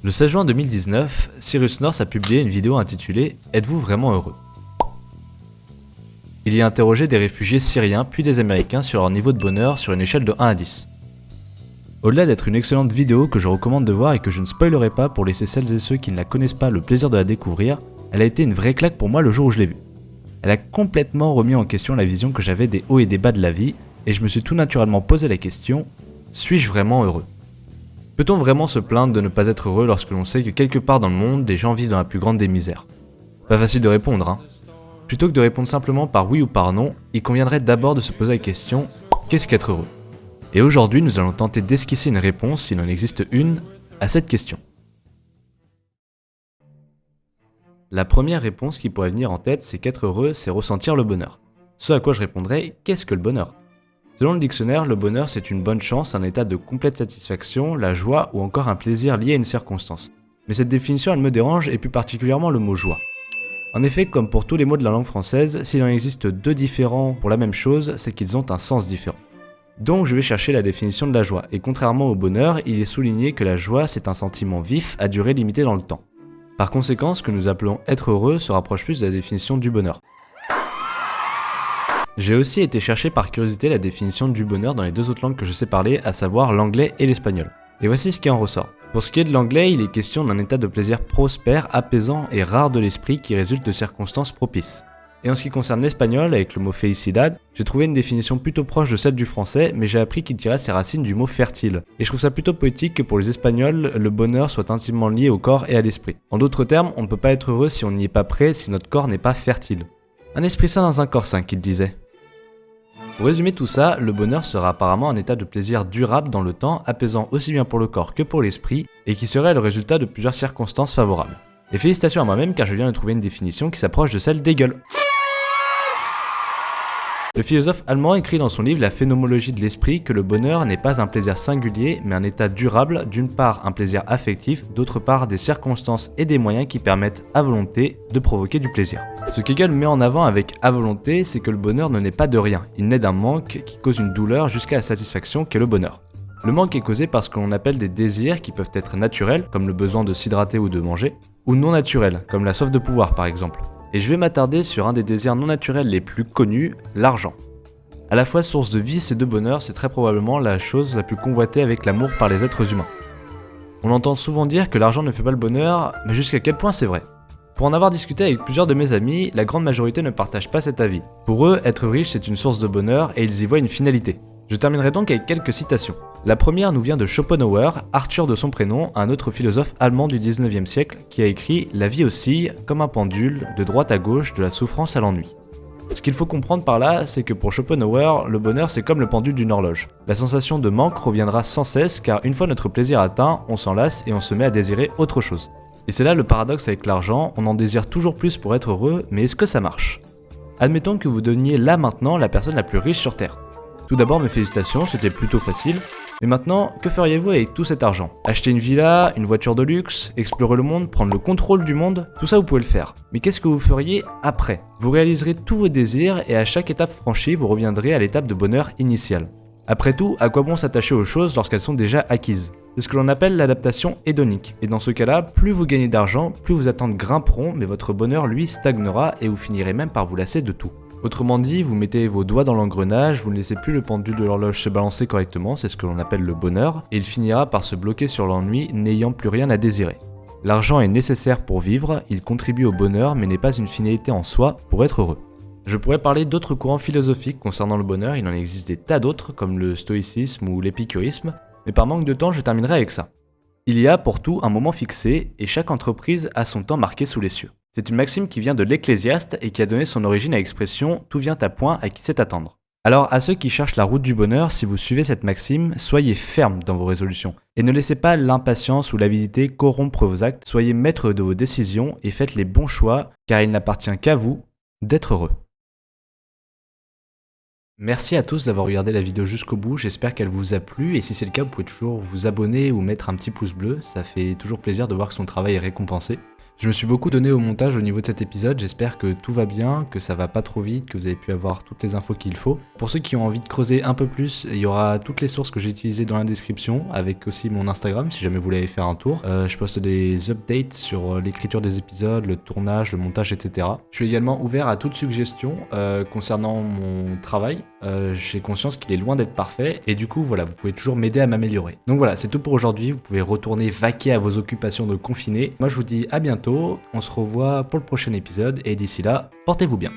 Le 16 juin 2019, Cyrus North a publié une vidéo intitulée « Êtes-vous vraiment heureux ?» Il y a interrogé des réfugiés syriens puis des Américains sur leur niveau de bonheur sur une échelle de 1 à 10. Au-delà d'être une excellente vidéo que je recommande de voir et que je ne spoilerai pas pour laisser celles et ceux qui ne la connaissent pas le plaisir de la découvrir, elle a été une vraie claque pour moi le jour où je l'ai vue. Elle a complètement remis en question la vision que j'avais des hauts et des bas de la vie et je me suis tout naturellement posé la question « Suis-je vraiment heureux ?» Peut-on vraiment se plaindre de ne pas être heureux lorsque l'on sait que quelque part dans le monde, des gens vivent dans la plus grande des misères? Pas facile de répondre, hein. Plutôt que de répondre simplement par oui ou par non, il conviendrait d'abord de se poser la question « Qu'est-ce qu'être heureux ?» Et aujourd'hui, nous allons tenter d'esquisser une réponse, s'il en existe une, à cette question. La première réponse qui pourrait venir en tête, c'est qu'être heureux, c'est ressentir le bonheur. Ce à quoi je répondrai « Qu'est-ce que le bonheur ?» Selon le dictionnaire, le bonheur c'est une bonne chance, un état de complète satisfaction, la joie ou encore un plaisir lié à une circonstance. Mais cette définition elle me dérange et plus particulièrement le mot joie. En effet, comme pour tous les mots de la langue française, s'il en existe deux différents pour la même chose, c'est qu'ils ont un sens différent. Donc je vais chercher la définition de la joie, et contrairement au bonheur, il est souligné que la joie c'est un sentiment vif à durée limitée dans le temps. Par conséquent, ce que nous appelons être heureux se rapproche plus de la définition du bonheur. J'ai aussi été chercher par curiosité la définition du bonheur dans les deux autres langues que je sais parler, à savoir l'anglais et l'espagnol. Et voici ce qui en ressort. Pour ce qui est de l'anglais, il est question d'un état de plaisir prospère, apaisant et rare de l'esprit qui résulte de circonstances propices. Et en ce qui concerne l'espagnol, avec le mot felicidad, j'ai trouvé une définition plutôt proche de celle du français, mais j'ai appris qu'il tirait ses racines du mot fertile. Et je trouve ça plutôt poétique que pour les Espagnols, le bonheur soit intimement lié au corps et à l'esprit. En d'autres termes, on ne peut pas être heureux si on n'y est pas prêt, si notre corps n'est pas fertile. Un esprit sain dans un corps sain, qu'il disait. Pour résumer tout ça, le bonheur sera apparemment un état de plaisir durable dans le temps, apaisant aussi bien pour le corps que pour l'esprit, et qui serait le résultat de plusieurs circonstances favorables. Et félicitations à moi-même car je viens de trouver une définition qui s'approche de celle d'Hegel. Le philosophe allemand écrit dans son livre La phénoménologie de l'esprit que le bonheur n'est pas un plaisir singulier, mais un état durable, d'une part un plaisir affectif, d'autre part des circonstances et des moyens qui permettent à volonté de provoquer du plaisir. Ce qu'Hegel met en avant avec à volonté, c'est que le bonheur ne naît pas de rien, il naît d'un manque qui cause une douleur jusqu'à la satisfaction qu'est le bonheur. Le manque est causé par ce que l'on appelle des désirs qui peuvent être naturels, comme le besoin de s'hydrater ou de manger, ou non naturels, comme la soif de pouvoir par exemple. Et je vais m'attarder sur un des désirs non naturels les plus connus, l'argent. À la fois source de vice et de bonheur, c'est très probablement la chose la plus convoitée avec l'amour par les êtres humains. On entend souvent dire que l'argent ne fait pas le bonheur, mais jusqu'à quel point c'est vrai? Pour en avoir discuté avec plusieurs de mes amis, la grande majorité ne partage pas cet avis. Pour eux, être riche c'est une source de bonheur et ils y voient une finalité. Je terminerai donc avec quelques citations. La première nous vient de Schopenhauer, Arthur de son prénom, un autre philosophe allemand du 19e siècle, qui a écrit « La vie oscille, comme un pendule, de droite à gauche, de la souffrance à l'ennui ». Ce qu'il faut comprendre par là, c'est que pour Schopenhauer, le bonheur c'est comme le pendule d'une horloge. La sensation de manque reviendra sans cesse car une fois notre plaisir atteint, on s'en lasse et on se met à désirer autre chose. Et c'est là le paradoxe avec l'argent, on en désire toujours plus pour être heureux, mais est-ce que ça marche? Admettons que vous deveniez là maintenant la personne la plus riche sur Terre. Tout d'abord mes félicitations, c'était plutôt facile. Mais maintenant, que feriez-vous avec tout cet argent? Acheter une villa, une voiture de luxe, explorer le monde, prendre le contrôle du monde? Tout ça vous pouvez le faire. Mais qu'est-ce que vous feriez après? Vous réaliserez tous vos désirs et à chaque étape franchie, vous reviendrez à l'étape de bonheur initiale. Après tout, à quoi bon s'attacher aux choses lorsqu'elles sont déjà acquises? C'est ce que l'on appelle l'adaptation hédonique. Et dans ce cas-là, plus vous gagnez d'argent, plus vos attentes grimperont, mais votre bonheur lui stagnera et vous finirez même par vous lasser de tout. Autrement dit, vous mettez vos doigts dans l'engrenage, vous ne laissez plus le pendule de l'horloge se balancer correctement, c'est ce que l'on appelle le bonheur, et il finira par se bloquer sur l'ennui, n'ayant plus rien à désirer. L'argent est nécessaire pour vivre, il contribue au bonheur, mais n'est pas une finalité en soi pour être heureux. Je pourrais parler d'autres courants philosophiques concernant le bonheur, il en existe des tas d'autres, comme le stoïcisme ou l'épicurisme, mais par manque de temps, je terminerai avec ça. Il y a pour tout un moment fixé, et chaque entreprise a son temps marqué sous les cieux. C'est une maxime qui vient de l'Ecclésiaste et qui a donné son origine à l'expression « tout vient à point à qui sait attendre ». Alors à ceux qui cherchent la route du bonheur, si vous suivez cette maxime, soyez fermes dans vos résolutions. Et ne laissez pas l'impatience ou l'avidité corrompre vos actes, soyez maître de vos décisions et faites les bons choix, car il n'appartient qu'à vous d'être heureux. Merci à tous d'avoir regardé la vidéo jusqu'au bout, j'espère qu'elle vous a plu et si c'est le cas vous pouvez toujours vous abonner ou mettre un petit pouce bleu, ça fait toujours plaisir de voir que son travail est récompensé. Je me suis beaucoup donné au montage au niveau de cet épisode, j'espère que tout va bien, que ça va pas trop vite, que vous avez pu avoir toutes les infos qu'il faut. Pour ceux qui ont envie de creuser un peu plus, il y aura toutes les sources que j'ai utilisées dans la description, avec aussi mon Instagram si jamais vous voulez faire un tour. Je poste des updates sur l'écriture des épisodes, le tournage, le montage, etc. Je suis également ouvert à toute suggestion concernant mon travail. J'ai conscience qu'il est loin d'être parfait, et du coup voilà, vous pouvez toujours m'aider à m'améliorer. Donc voilà, c'est tout pour aujourd'hui, vous pouvez retourner vaquer à vos occupations de confinés. Moi je vous dis à bientôt, on se revoit pour le prochain épisode, et d'ici là, portez-vous bien.